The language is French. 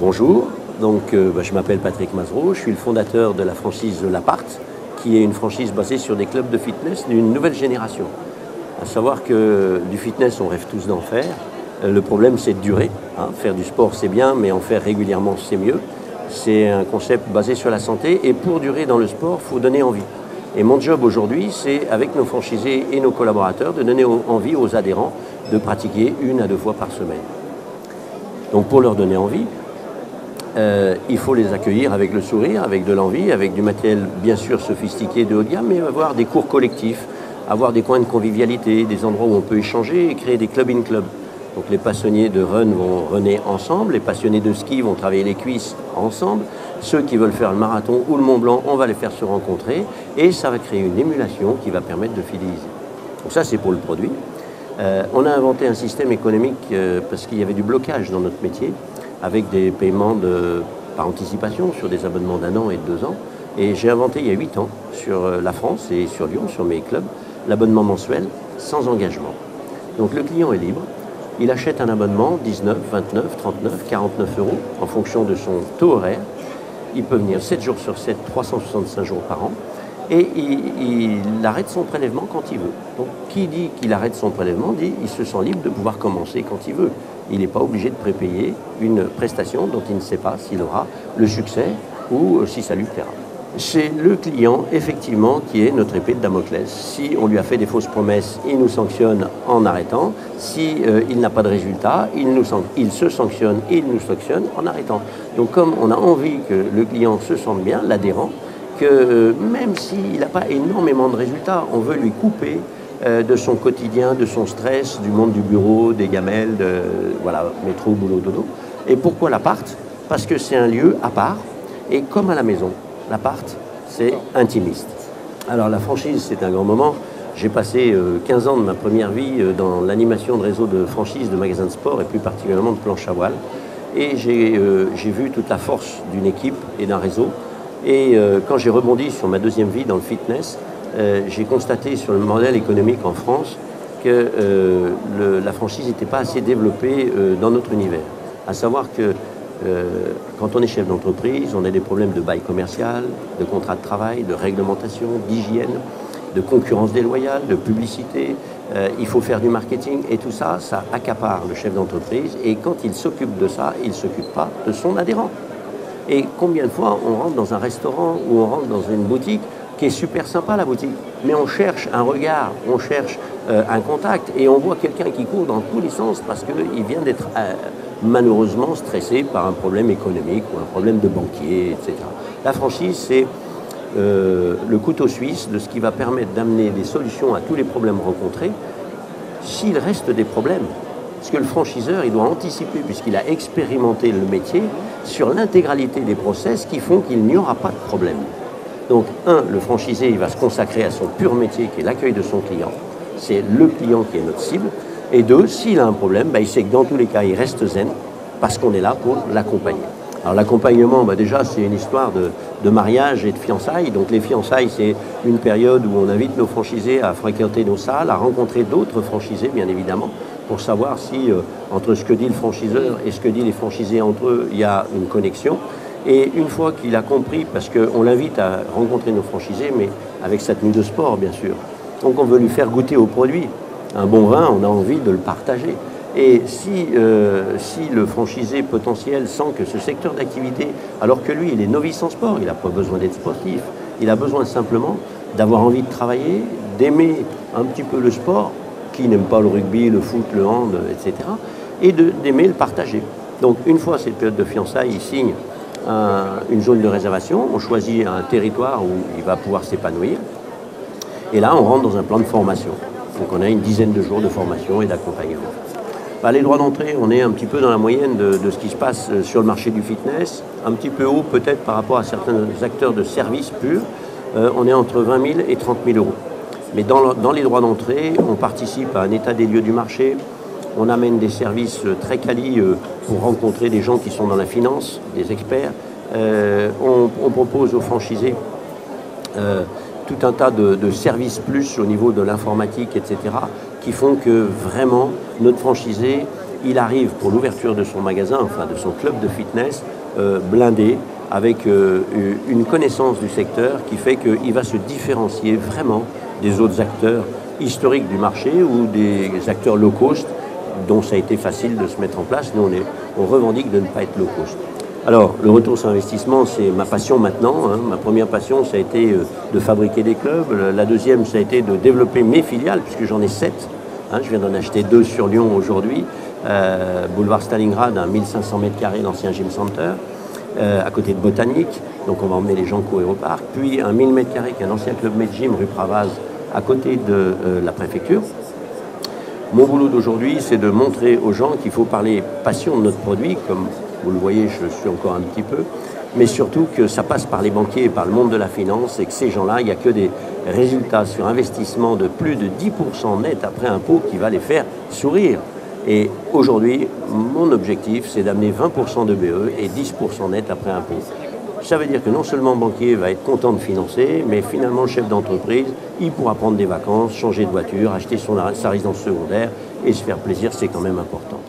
Bonjour, je m'appelle Patrick Mazereau, je suis le fondateur de la franchise L'Appart, qui est une franchise basée sur des clubs de fitness d'une nouvelle génération. À savoir que du fitness, on rêve tous d'en faire. Le problème, c'est de durer. Faire du sport, c'est bien, mais en faire régulièrement, c'est mieux. C'est un concept basé sur la santé et pour durer dans le sport, il faut donner envie. Et mon job aujourd'hui, c'est avec nos franchisés et nos collaborateurs de donner envie aux adhérents de pratiquer 1 à 2 fois par semaine. Donc pour leur donner envie, il faut les accueillir avec le sourire, avec de l'envie, avec du matériel bien sûr sophistiqué de haut de gamme, mais avoir des cours collectifs, avoir des coins de convivialité, des endroits où on peut échanger et créer des club in club. Donc les passionnés de run vont runner ensemble, les passionnés de ski vont travailler les cuisses ensemble, ceux qui veulent faire le marathon ou le Mont Blanc, on va les faire se rencontrer et ça va créer une émulation qui va permettre de fidéliser. Donc ça c'est pour le produit. On a inventé un système économique parce qu'il y avait du blocage dans notre métier avec des paiements par anticipation sur des abonnements d'1 an et de 2 ans. Et j'ai inventé il y a 8 ans sur la France et sur Lyon, sur mes clubs, l'abonnement mensuel sans engagement. Donc le client est libre, il achète un abonnement 19, 29, 39, 49 € en fonction de son taux horaire. Il peut venir 7 jours sur 7, 365 jours par an. Et il arrête son prélèvement quand il veut. Donc qui dit qu'il arrête son prélèvement dit qu'il se sent libre de pouvoir commencer quand il veut. Il n'est pas obligé de prépayer une prestation dont il ne sait pas s'il aura le succès ou si ça lui plaira. C'est le client, effectivement, qui est notre épée de Damoclès. Si on lui a fait des fausses promesses, il nous sanctionne en arrêtant. Si il n'a pas de résultat, il se sanctionne et il nous sanctionne en arrêtant. Donc comme on a envie que le client se sente bien, l'adhérent, que même s'il n'a pas énormément de résultats, on veut lui couper de son quotidien, de son stress, du monde du bureau, des gamelles, métro, boulot, dodo. Et pourquoi l'appart? Parce que c'est un lieu à part, et comme à la maison, l'appart, c'est intimiste. Alors la franchise, c'est un grand moment. J'ai passé 15 ans de ma première vie dans l'animation de réseau de franchise de magasins de sport, et plus particulièrement de planches à voile. Et j'ai vu toute la force d'une équipe et d'un réseau. Et quand j'ai rebondi sur ma deuxième vie dans le fitness, j'ai constaté sur le modèle économique en France que la franchise n'était pas assez développée dans notre univers. À savoir que quand on est chef d'entreprise, on a des problèmes de bail commercial, de contrat de travail, de réglementation, d'hygiène, de concurrence déloyale, de publicité. Il faut faire du marketing et tout ça, ça accapare le chef d'entreprise. Et quand il s'occupe de ça, il ne s'occupe pas de son adhérent. Et combien de fois on rentre dans un restaurant ou on rentre dans une boutique qui est super sympa, la boutique, mais on cherche un regard, on cherche un contact et on voit quelqu'un qui court dans tous les sens parce qu'il vient d'être malheureusement stressé par un problème économique ou un problème de banquier, etc. La franchise, c'est le couteau suisse de ce qui va permettre d'amener des solutions à tous les problèmes rencontrés s'il reste des problèmes. Parce que le franchiseur, il doit anticiper, puisqu'il a expérimenté le métier, sur l'intégralité des process qui font qu'il n'y aura pas de problème. Donc, le franchisé, il va se consacrer à son pur métier, qui est l'accueil de son client. C'est le client qui est notre cible. Et 2, s'il a un problème, il sait que dans tous les cas, il reste zen, parce qu'on est là pour l'accompagner. Alors l'accompagnement, déjà, c'est une histoire de mariage et de fiançailles. Donc les fiançailles, c'est une période où on invite nos franchisés à fréquenter nos salles, à rencontrer d'autres franchisés, bien évidemment, pour savoir si, entre ce que dit le franchiseur et ce que disent les franchisés entre eux, il y a une connexion. Et une fois qu'il a compris, parce qu'on l'invite à rencontrer nos franchisés, mais avec sa tenue de sport, bien sûr. Donc on veut lui faire goûter au produit. Un bon vin, on a envie de le partager. Et si le franchisé potentiel sent que ce secteur d'activité, alors que lui, il est novice en sport, il n'a pas besoin d'être sportif, il a besoin simplement d'avoir envie de travailler, d'aimer un petit peu le sport, qui n'aime pas le rugby, le foot, le hand, etc., et d'aimer le partager. Donc une fois cette période de fiançailles, il signe une zone de réservation, on choisit un territoire où il va pouvoir s'épanouir, et là on rentre dans un plan de formation. Donc on a une dizaine de jours de formation et d'accompagnement. Les droits d'entrée, on est un petit peu dans la moyenne de ce qui se passe sur le marché du fitness, un petit peu haut peut-être par rapport à certains acteurs de services purs. On est entre 20 000 et 30 000 euros. Mais dans les droits d'entrée, on participe à un état des lieux du marché, on amène des services très quali pour rencontrer des gens qui sont dans la finance, des experts. On propose aux franchisés tout un tas de services plus au niveau de l'informatique, etc., qui font que vraiment notre franchisé il arrive pour l'ouverture de son magasin, enfin de son club de fitness, blindé, avec une connaissance du secteur qui fait qu'il va se différencier vraiment des autres acteurs historiques du marché ou des acteurs low cost dont ça a été facile de se mettre en place. Nous, on revendique de ne pas être low cost. Alors, le retour sur investissement, c'est ma passion maintenant. Ma première passion, ça a été de fabriquer des clubs. La deuxième, ça a été de développer mes filiales, puisque j'en ai 7. Je viens d'en acheter 2 sur Lyon aujourd'hui. Boulevard Stalingrad, à 1500 m², l'ancien Gym Center, à côté de Botanique. Donc, on va emmener les gens courir au parc. Puis, un 1000 m², qui est un ancien club Med-Gym, rue Pravaz, à côté de la préfecture. Mon boulot d'aujourd'hui, c'est de montrer aux gens qu'il faut parler passion de notre produit, comme vous le voyez, je suis encore un petit peu, mais surtout que ça passe par les banquiers et par le monde de la finance et que ces gens-là, il n'y a que des résultats sur investissement de plus de 10% net après impôt qui va les faire sourire. Et aujourd'hui, mon objectif, c'est d'amener 20% de BE et 10% net après impôt. Ça veut dire que non seulement le banquier va être content de financer, mais finalement le chef d'entreprise, il pourra prendre des vacances, changer de voiture, acheter sa résidence secondaire et se faire plaisir, c'est quand même important.